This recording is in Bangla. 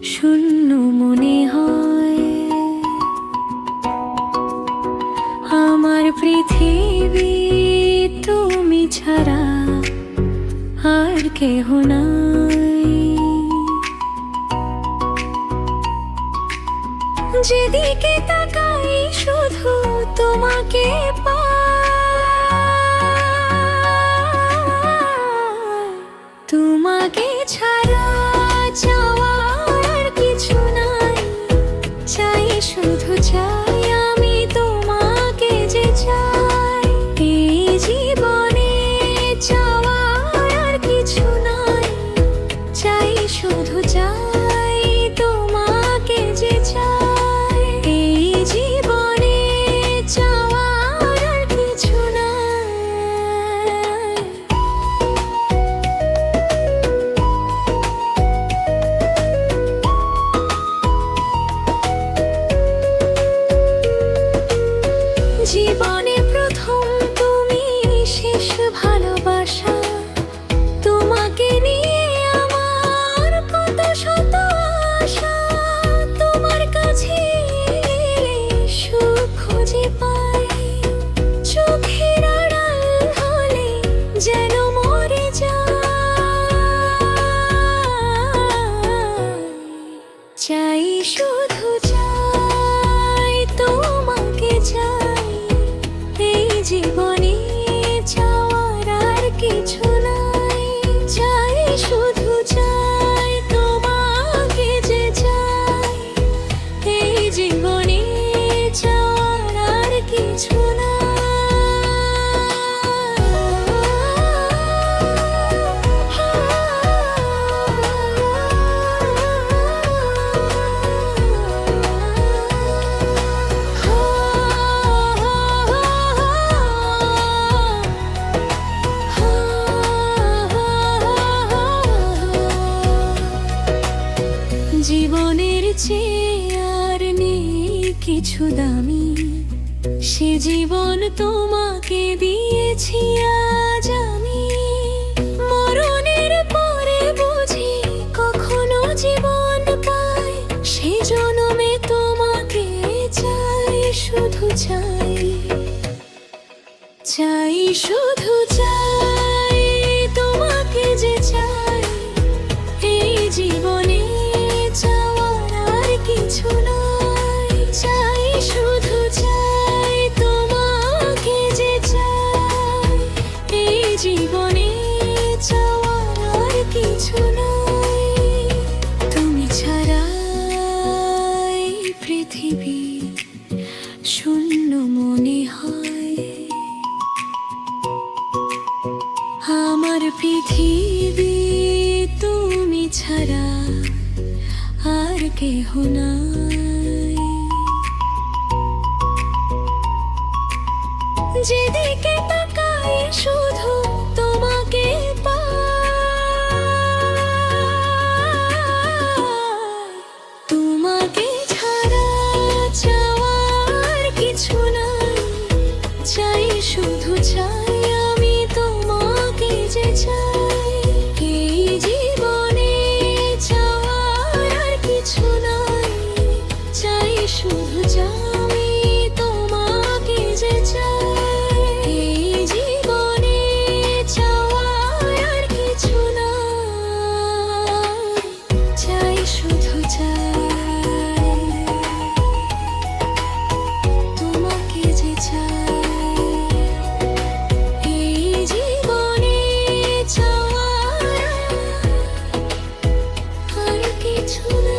শূন্য মনে হয়। আমার পৃথিবী তুমি ছাড়া আর কেহ নাই। যেদিকে তাকাই শুধু তোমাকে পাই। তোমাকে ছাড়া চাওয়ার কিছু নাই। চাই শুধু চাই আমি তোমাকে যে চাই। এই জীবনে চাওয়ার কিছু নাই। চাই শুধু চাই তোমাকে যে চাই। এই জীবনে চাওয়ার কিছু নাই। জীবনে প্রথম তুমি, শেষ ভালোবাসা। তোমাকে নিয়ে আমার কত শত আশা। তোমার কাছে এলে সুখ খুঁজে পাই। চোখের আড়াল হলে যেন মরে যাই। চাই শুধু চাই তোমাকে চাই। এই জীবনে চাওয়ার আর কিছু নাই। চাই শুধু চাই তোমাকে যে চাই। এই জীবনে চাওয়ার আর কিছু নাই। জীবনের চেয়ে আর নেই কিছু দামি। সে জীবন তোমাকে দিয়েছি আজ আমি। মরণের পরে বুঝি কখনো জীবন পাই। সে জনমে তোমাকে চাই শুধু চাই। চাই শুধু চাই তোমাকে যে চাই। এই জীবনে চাওয়ার আর কিছু নাই। চাই শুধু চাই তোমাকে যে চাই। এই জীবনে চাওয়ার আর কিছু নাই। তুমি ছাড়া এই পৃথিবী শূন্য মনে হয়। আমার পৃথিবী তুমি ছাড়া আর কেহ নাই। যেদিকে তাকাই শুধু তোমাকে পাই। তোমাকে ছাড়া চাওয়ার কিছু নাই। চাই শুধু চাই আমি তোমাকে যে চাই। এই জীবনে চাওয়ার আর কিছু নাই। চাই শুধু চাই আমি তোমাকে যে চাই। এই জীবনে চাওয়ার আর কিছু নাই। চাই শুধু চাই তোমাকে যে চাই। এই জীবনে চাওয়ার আর কিছু নাই।